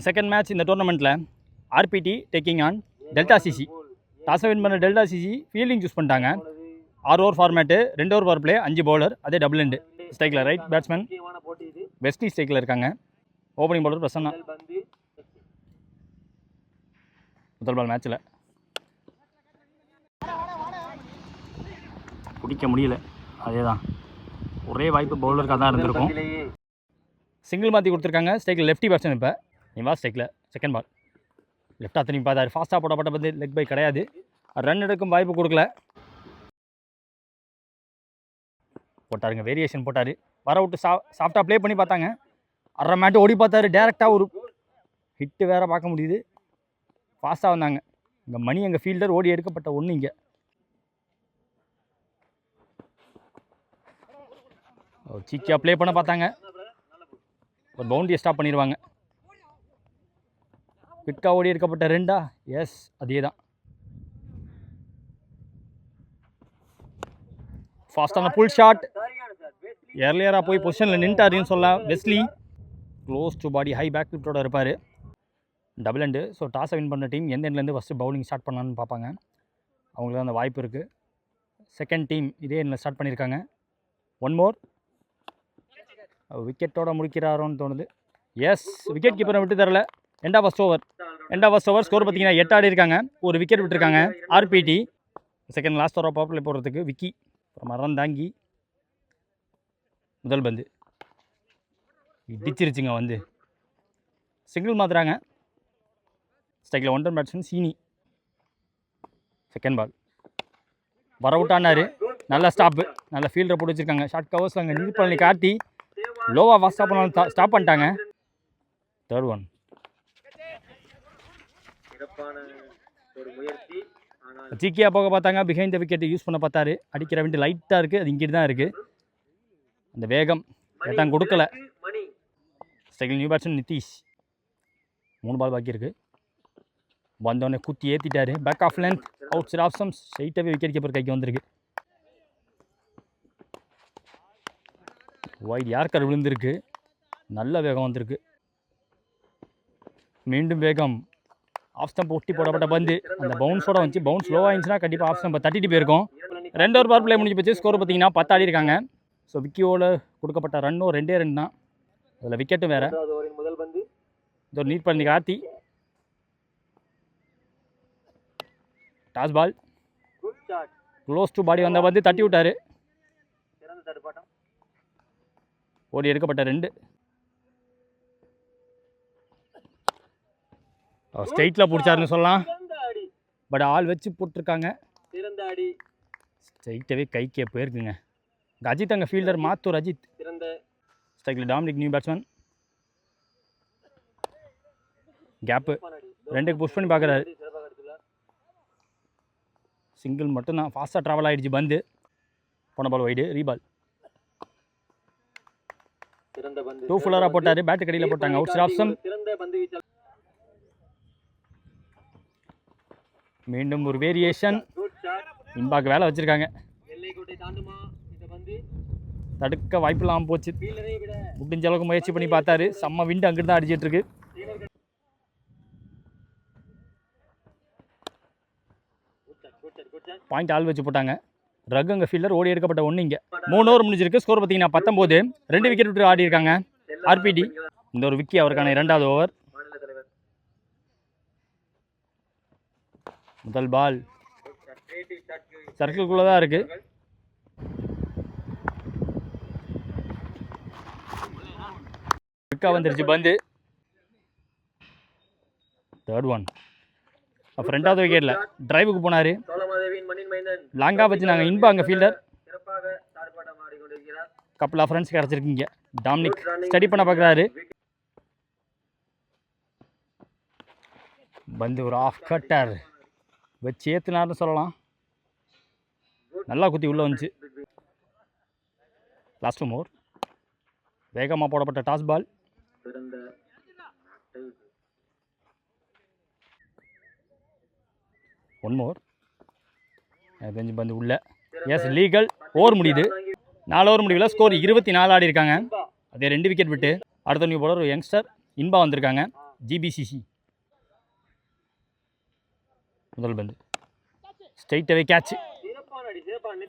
Second match இந்த டோர்னமெண்ட்டில் RPD taking on Delta CC. டாஸை வின் பண்ண டெல்டா சிசி ஃபீல்டிங் சூஸ் பண்ணிட்டாங்க. 6 over format, 2 over power play, 5 bowler, அதே டபுள் எண்டு. ஸ்ட்ரைக்கில் ரைட் பேட்ஸ்மேன் வெஸ்டி ஸ்ட்ரைக்கில் இருக்காங்க. Opening bowler Prasanna. முதல் பால் மேட்ச்சில் பிடிக்க முடியல. அதே தான் ஒரே வாய்ப்பு பவுலருக்காக தான் இருந்திருக்கும். சிங்கிள் மாற்றி கொடுத்துருக்காங்க. ஸ்ட்ரைக்கில் லெஃப்டி பேட்ஸ்மேன். இப்போ நிவா ஸ்ட்ரைக்கில் செகண்ட் பால் லெஃப்டாக திரும்பி பார்த்தாரு. ஃபாஸ்ட்டாக போடப்பட்ட பந்து லெக் பை கிடையாது. ரன் எடுக்கும் வாய்ப்பு கொடுக்கல. போட்டாருங்க, வேரியேஷன் போட்டார். வர விட்டு சாஃப்டாக ப்ளே பண்ணி பார்த்தாங்க. அரை மேட்டு ஓடி பார்த்தாரு. டேரெக்டாக ஒரு ஹிட்டு வேறு பார்க்க முடியுது. ஃபாஸ்ட்டாக வந்தாங்க. இங்கே மணி எங்கள் ஃபீல்டர் ஓடி எடுக்கப்பட்ட ஒன்று. இங்கே சீக்கியாக ப்ளே பண்ண பார்த்தாங்க. ஒரு பவுண்டரியை ஸ்டாப் பண்ணிடுவாங்க. குவிக்காக ஓடி எடுக்கப்பட்ட 2. எஸ், அதே தான். ஃபாஸ்டான புல் ஷாட். ஏர்லியராக போய் பொசிஷனில் நின்ட்டாருன்னு சொல்லலாம். Wesley close to body, high back ஃபிட்டோட இருப்பார். Double end. ஸோ டாஸை வின் பண்ண டீம் எந்த எண்ட்லேருந்து ஃபஸ்ட்டு பவுலிங் ஸ்டார்ட் பண்ணலான்னு பார்ப்பாங்க. அவங்களுக்கு தான் அந்த வாய்ப்பு இருக்குது. செகண்ட் டீம் இதே எண்ணில் ஸ்டார்ட் பண்ணியிருக்காங்க. 1 மோர். விக்கெட்டோட முடிக்கிறாரோன்னு தோணுது. எஸ், விக்கெட் கீப்பரை விட்டு தரல. End of first over score பார்த்தீங்கன்னா 8 ஆடி இருக்காங்க. ஒரு விக்கெட் விட்டுருக்காங்க ஆர்பிடி. செகண்ட் லாஸ்ட் ஓவராக பவர் பிளே போடுறதுக்கு விக்கி அப்புறம் மரம் தாங்கி முதல் பந்து இடிச்சிருச்சுங்க. வந்து சிங்கிள் மாற்றுறாங்க. ஸ்ட்ரைக்கில் 1 ரன் பேட்ஸ்மேன் சீனி. செகண்ட் பால் வர விட்டானார். நல்ல ஸ்டாப்பு, நல்ல ஃபீல்டரை போட்டு வச்சுருக்காங்க. ஷார்ட் கவர்ஸில் அங்கே நிதி பண்ணி காட்டி லோவாக ஃபாஸ்ட்டாக பண்ணாலும் ஸ்டாப் பண்ணிட்டாங்க. Third one. சீக்கியாக போக பார்த்தாங்க. பிஹைண்ட் த விக்கெட் யூஸ் பண்ண பார்த்தாரு. அடிக்கிற விண்டு லைட்டாக இருக்குது. அது இங்கிட்டு தான் இருக்குது. அந்த வேகம் எட்டாங்க கொடுக்கல. ஸ்ட்ரைக்கில் நியூ பேட்ஸ்மேன் நிதிஷ். 3 பால் பாக்கி இருக்குது. வந்தோடனே குத்தி ஏற்றிட்டாரு. Back of length, outside off stumps. ஸ்ட்ரைட்டாகவே விக்கெட் கீப்பர் கைக்கு வந்திருக்கு. வைட் யார்கர் விழுந்திருக்கு. நல்ல வேகம் வந்திருக்கு. மீண்டும் வேகம். ஆஃப் ஸ்டம்ப் ஒட்டி போடப்பட்ட பந்து அந்த பவுன்ஸோட வந்துச்சு. பவுன்ஸ் லோவாக இருந்துச்சுன்னா கண்டிப்பாக ஆஃப் ஸ்டம்பை தட்டிட்டு போயிருக்கும். 2 ஓவர் பவர் பிளே முடிஞ்சு போச்சு. ஸ்கோர் பார்த்தீங்கன்னா 10 ஆடி இருக்காங்க. ஸோ விக்கியோட கொடுக்கப்பட்ட ரன்னும் 2 ரன் தான். அதில் விக்கெட்டும் வேறு. இது ஒரு நீட் பண்ணி காத்தி. Toss ball close to body வந்த வந்து தட்டி விட்டார். ஓடி எடுக்கப்பட்ட 2. ஸ்ட்ரைட்டில் பிடிச்சாருன்னு சொல்லலாம். பட் ஆள் வச்சு போட்டிருக்காங்க. ஸ்ட்ரைட்டாகவே கைக்கே போயிருக்குங்க. அஜித் அங்கே ஃபீல்டர் மாத்தூர் அஜித். ஸ்ட்ரைக்கில் டாமினிக் நியூ பேட்ஸ்மேன். கேப்பு 2க்கு புஷ் பண்ணி பார்க்குறாரு. சிங்கிள் மட்டும்தான். ஃபாஸ்ட்டாக ட்ராவல் ஆகிடுச்சு பந்து. போன பால் வைடு. ரீபால் 2 ஃபுல்லராக போட்டார். பேட்டு கடியில் போட்டாங்க. Outside off stump. மீண்டும் ஒரு வேரியேஷன். இம்பாக்கு வேலை வச்சுருக்காங்க. தடுக்க வாய்ப்பு இல்லாமல் போச்சு. முடிஞ்ச அளவுக்கு முயற்சி பண்ணி பார்த்தாரு. செம்ம விண்டு அங்கிட்டு தான் அடிச்சிட்டு இருக்கு. பாயிண்ட் ஆள் வச்சு போட்டாங்க. ரகு அங்கே ஃபீல்டர் ஓடி எடுக்கப்பட்ட 1. இங்கே 3 ஓவர் முடிஞ்சிருக்கு. ஸ்கோர் பார்த்தீங்கன்னா 19. 2 விக்கெட் விட்டு ஆடி இருக்காங்க ஆர்பிடி. இந்த ஒரு விக்கி அவருக்கான 2வது ஓவர். முதல் பால் சர்க்கிள்குள்ளே தான் இருக்குது. குவிக்காக வந்துருச்சு பந்து. Third one. அப்புறம் 2வது விக்கெட்டில் டிரைவுக்கு போனார். லாங்காக வச்சு நாங்கள் இன்பா அங்கே ஃபீல்டர். கப்பல் ஆஃப் ரன்ஸ் கிடச்சிருக்கீங்க. டாமினிக் ஸ்டடி பண்ண பார்க்குறாரு. பந்து ஒரு ஆஃப் கட்டர் வச்சு ஏற்றுனார்னு சொல்லலாம். நல்லா குத்தி உள்ளே வந்துச்சு. லாஸ்ட் மோர். வேகமாக போடப்பட்ட டாஸ் பால். 1 மோர். எனக்கு தெரிஞ்சு பந்து உள்ள. S, legal. ஓவர் முடியுது. 4 ஓவர் முடிவில் ஸ்கோர் 24 ஆடி இருக்காங்க. அதே 2 விக்கெட் விட்டு. அடுத்த நியூ பவுலர் ஒரு யங்ஸ்டர் இன்பா வந்திருக்காங்க. ஜிபிசிசி. முதல் பந்து ஸ்ட்ரைட்டாகவே கேட்ச்.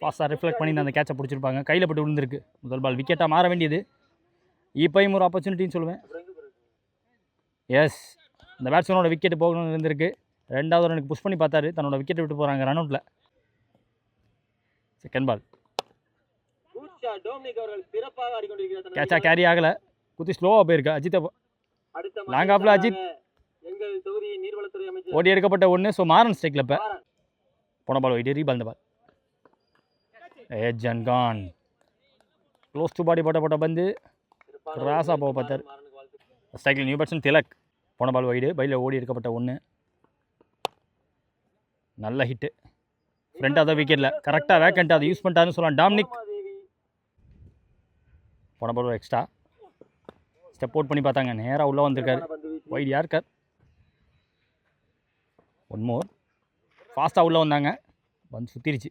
ஃபாஸ்ட்டாக ரிஃப்ளெக்ட் பண்ணி அந்த கேட்சை பிடிச்சிருப்பாங்க. கையில் பட்டு விழுந்திருக்கு. முதல் பால் விக்கெட்டாக மாற வேண்டியது. இப்போயும் ஒரு ஆப்பர்ச்சுனிட்டின்னு சொல்லுவேன். எஸ், இந்த பேட்ஸ்மேனோட விக்கெட் போகணும்னு இருந்திருக்கு. 2வது ரனுக்கு புஷ் பண்ணி பார்த்தாரு. தன்னோட விக்கெட்டை விட்டு போகிறாங்க ரன் அவுட்டில். செகண்ட் பால் கேட்சா கேரி ஆகலை. குத்தி ஸ்லோவாக போயிருக்கு. அஜித்தை லாங் ஆஃபில் அஜித் ஓடி எடுக்கப்பட்ட ஒன்று. ஸோ மாறன் ஸ்ட்ரைக்கில் இப்போ போன பால் ஒயிட் ரீபால். இந்த ball edge and gone. Close to body போட்ட பந்து ராசா போக பார்த்தார். ஸ்ட்ரைக்கில் நியூ பேட்ஸ்மேன் திலக். போன பால் வைடு. பையில் ஓடி எடுக்கப்பட்ட ஒன்று. நல்ல ஹிட்டு. ஃப்ரண்ட் ஆஃப் விக்கெட்டில் கரெக்டாக வேக்கண்ட் அதை யூஸ் பண்ணிட்டாருன்னு சொல்லலாம் டாமினிக். போன பால் ஒரு எக்ஸ்ட்ரா ஸ்டெப் அவுட் பண்ணி பார்த்தாங்க. நேராக உள்ளே வந்திருக்காரு. Wide yorker. One more. ஃபாஸ்ட்டாக உள்ளே வந்தாங்க. வந்து சுற்றிருச்சு.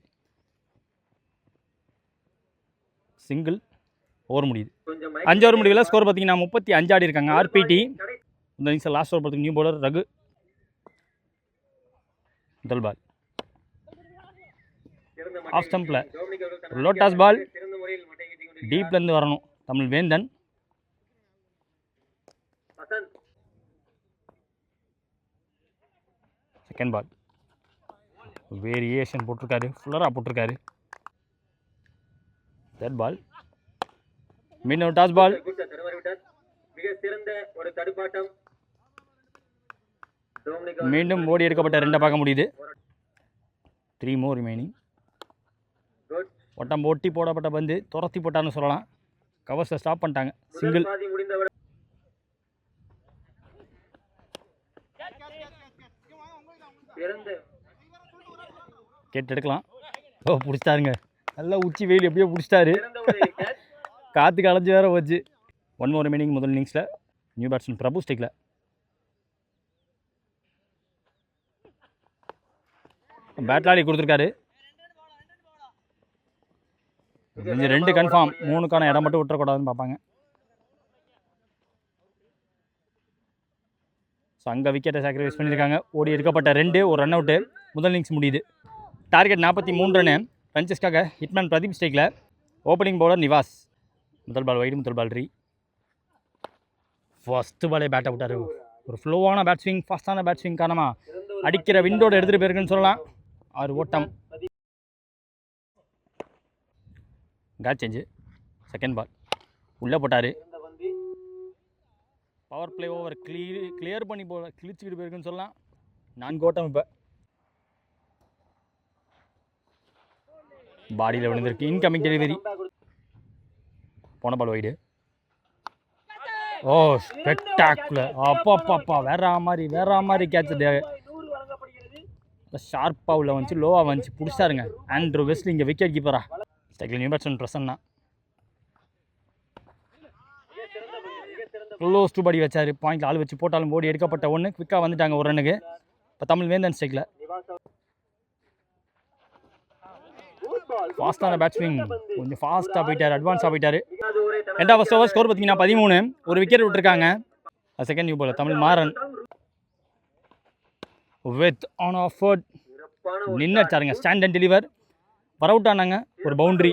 சிங்கிள். ஓவர் முடியுது. 5 ஓவர் முடிவில் ஸ்கோர் பார்த்தீங்கன்னா 35 ஆடி இருக்காங்க ஆர்பிடி. இந்த இன்னிங்ஸில் லாஸ்ட் ஓவர் பார்த்திங்க நியூ பவுலர் ரகு. முதல் பால் ஆஃப் ஸ்டம்பில் லோட்டாஸ் பால். டீப்லேருந்து வரணும். தமிழ் வேந்தன். செகண்ட் பால் வேரியேஷன் போட்டிருக்காரு. ஃபுல்லராக போட்டிருக்காரு. தேர்ட் பால் மீண்டும் டாஸ் பால். மீண்டும் ஓடி எடுக்கப்பட்ட 2 பார்க்க முடியுது. 3 more ரிமைனிங். ஒட்டம் போட்டி போடப்பட்ட பந்து துரத்தி போட்டான்னு சொல்லலாம். கவர்ஸை ஸ்டாப் பண்ணிட்டாங்க. சிங்கிள். கேட்டு எடுக்கலாம். ஓ பிடிச்சிட்டாருங்க. நல்லா உச்சி வெயில் எப்படியோ பிடிச்சிட்டாரு. காற்றுக்கு அலைஞ்சு வேற போச்சு. 1 more ரிமைனிங் முதல் இன்னிங்ஸில் நியூ பேட்ஸ்மேன் பிரபு ஸ்டிக்கில். பேட்லாலி கொடுத்துருக்காரு. 2 கன்ஃபார்ம். 3க்கான இடம் மட்டும் விட்டுறக்கூடாதுன்னு பார்ப்பாங்க. ஸோ அங்கே விக்கெட்டை சாக்ரிஃபைஸ் பண்ணியிருக்காங்க. ஓடி எடுக்கப்பட்ட 2 ஒரு ரன் அவுட்டு. முதல் இன்னிங்ஸ் முடியுது. Target 43 run. ரன்சஸ்க்காக ஹிட்மேன் பிரதீப் ஸ்டேக்கில். Opening bowler Nivas. முதல் பால் வைடு. முதல் பால் ரீ. ஃபஸ்ட்டு பாலே பேட்டை விட்டார். ஒரு ஃப்ளோவான பேட் ஸ்விங், ஃபாஸ்டான பேட் ஸ்விங் காரணமாக அடிக்கிற விண்டோட எடுத்துகிட்டு போயிருக்குன்னு சொல்லலாம். 6 ஓட்டம். Catch change. செகண்ட் பால் உள்ளே போட்டார். பவர் பிளே ஓவர் கிளியர் பண்ணி கிழிச்சிக்கிட்டு போயிருக்குன்னு சொல்லலாம். 4 ஓட்டம். இப்போ பாடியில் விழுந்திருக்கு. Incoming delivery. போன பால் வைடு. ஓ ஸ்பெக்டாக்குலர். அப்பா வேற மாதிரி கேட்ச். ஷார்ப்பாக உள்ள வந்துச்சு. லோவாக வந்துச்சு. பிடிச்சாருங்க ஆண்ட்ரூ வெஸ்லி. இங்கே விக்கெட் கீப்பரா. ஸ்டைக்கில் new batsman Prasanna. Close to body வச்சார். பாயிண்டில் ஆள் வச்சு போட்டாலும் ஓடி எடுக்கப்பட்ட ஒன்று. குவிக்காக வந்துட்டாங்க ஒரு ரன்னுக்கு. இப்போ தமிழ் வேந்தன் ஸ்டைக்கில். ஃபாஸ்டான பேட்ஸ்விங். கொஞ்சம் ஃபாஸ்ட்டாக போயிட்டார். அட்வான்ஸாக போயிட்டார். 2வது ஓவர் ஸ்கோர் பார்த்தீங்கன்னா 13. ஒரு விக்கெட் விட்டுருக்காங்க. Second new bowler Tamil Maran. With on ஆஃபர்ட் நின்னுச்சாருங்க. Stand and deliver. வர அவுட் ஆனாங்க. ஒரு பவுண்ட்ரி.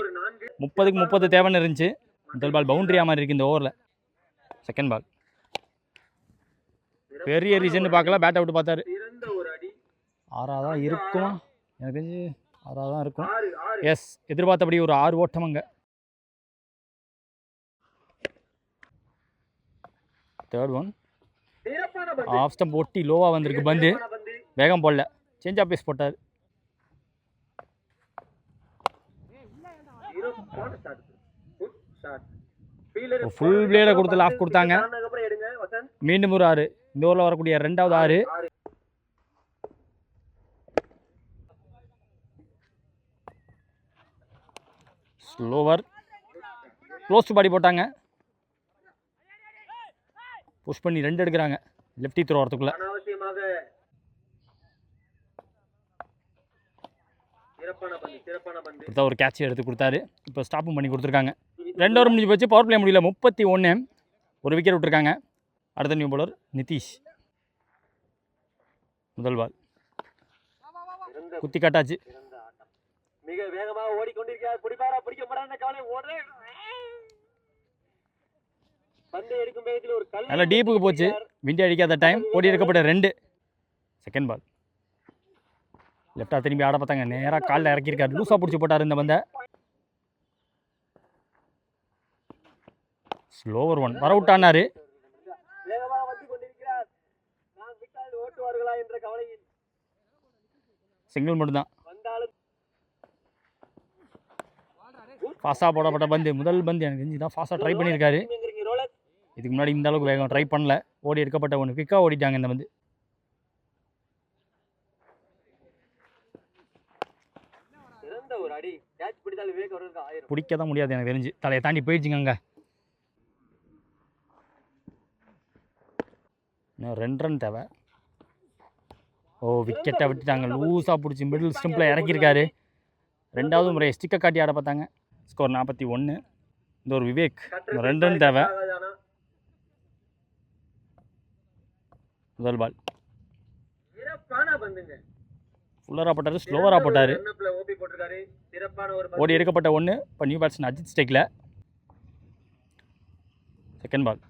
30க்கு 30 தேவைன்னு இருந்துச்சு. முதல் பால் பவுண்ட்ரியாக மாதிரி இருக்குது இந்த ஓவரில். செகண்ட் பால் பெரிய ரீசன் பார்க்கல. பேட் அவுட் பார்த்தாரு. 6 தான் இருக்கும். எனக்கு தெரிஞ்சு 6 தான் இருக்கும். எஸ், எதிர்பார்த்தபடி ஒரு 6 ஓட்டம் அங்கே. தேர்ட் ஒன் ஆஃப் ஸ்டம்ப் ஒட்டி லோவாக வந்திருக்கு பந்து. வேகம் போடல. சேஞ்ச் ஆஃப் பேஸ் போட்டார். ஃபுல் பிளேடை கொடுத்து லாஃப் கொடுத்தாங்க. மீண்டும் ஒரு 6. இந்த ஓவரில் வரக்கூடிய 2வது 6. ஸ்லோவர். க்ளோஸ் டு பாடி போட்டாங்க. புஷ் பண்ணி 2 எடுக்கிறாங்க. லெஃப்டி த்ரோ வரத்துக்குள்ள. ஒரு கேட்ச் எடுத்து கொடுத்தாரு. இப்போ ஸ்டாப்பும் பண்ணி கொடுத்துருக்காங்க. 2 ஓவர் முடிஞ்சு போச்சு. பவர் பிளே முடியல. 31. ஒரு விக்கெட் விட்டுருக்காங்க. அடுத்த நியூ பவுலர் நிதிஷ். முதல் பால் குத்தி காட்டாச்சு. மிக வேகமாக ஓடிக்கொண்டிருக்கிறார். பிடிப்பாரா பிடிக்க மாட்டாங்க கவலை ஓடுற பந்து எடுக்கும் வேகத்தில் ஒரு கல் நல்ல டீப்புக்கு போச்சு. விண்டி அடிக்காத டைம். ஓடி எடுக்கப்பட்ட 2. செகண்ட் பால் லெஃப்டாக திரும்பி ஆட பார்த்தாங்க. நேராக காலில் இறக்கியிருக்காரு. லூஸாக பிடிச்சி போட்டார் இந்த பந்தை. ஸ்லோவர் 1 வர அவுட் ஆனார். வேகமாக வந்து கொண்டிருக்கிறார். நான் விட்டால் ஓட்டுவார்களா என்ற கவலையில் சிங்கிள் மட்டும்தான். ஃபாஸ்ட்டாக போடப்பட்ட பந்து. முதல் பந்து எனக்கு தெரிஞ்சு தான் ஃபாஸ்ட்டாக ட்ரை பண்ணியிருக்காரு. இதுக்கு முன்னாடி இந்த அளவுக்கு வேகம் ட்ரை பண்ணல. ஓடி எடுக்கப்பட்ட ஒன்று குயிக்காக ஓடிட்டாங்க இந்த பந்து. பிடிக்க தான் முடியாது எனக்கு தெரிஞ்சு. தலையை தாண்டி போயிடுச்சுங்க. அங்கே இன்னும் 2 ரன் தேவை. விக்கெட்டை விட்டுட்டாங்க. லூஸாக பிடிச்சி மிடில் ஸ்டம்பில் இறக்கியிருக்காரு. 2வது முறை ஸ்டிக்கை காட்டி ஆட பார்த்தாங்க. ஸ்கோர் 41. இந்த ஒரு விவேக் இன்னும் 2 ரன் தேவை. முதல் பால் ஃபுல்லராக போட்டார். ஸ்லோவராக போட்டார். ஓடி எடுக்கப்பட்ட 1. இப்போ நியூ பேட்ஸ்மேன் அஜித் ஸ்டேக்கில். செகண்ட் பால்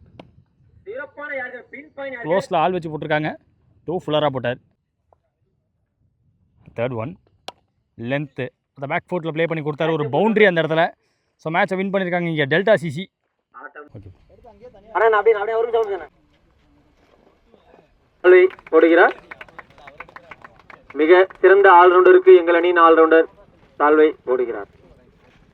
க்ளோஸில் ஆள் வச்சு போட்டிருக்காங்க. 2 ஃபுல்லராக போட்டார். தேர்ட் ஒன் லென்த்து அந்த பேக் ஃபுட்டில் ப்ளே பண்ணி கொடுத்தாரு. ஒரு பவுண்ட்ரி அந்த இடத்துல. ஸோ மேட்சை வின் பண்ணியிருக்காங்க இங்கே டெல்டா சிசி. ஓடுகிறார். மிக சிறந்த ஆல்ரவுண்டருக்கு எங்கள் அணியின் ஆல்ரவுண்டர் சால்வை ஓடுகிறார்.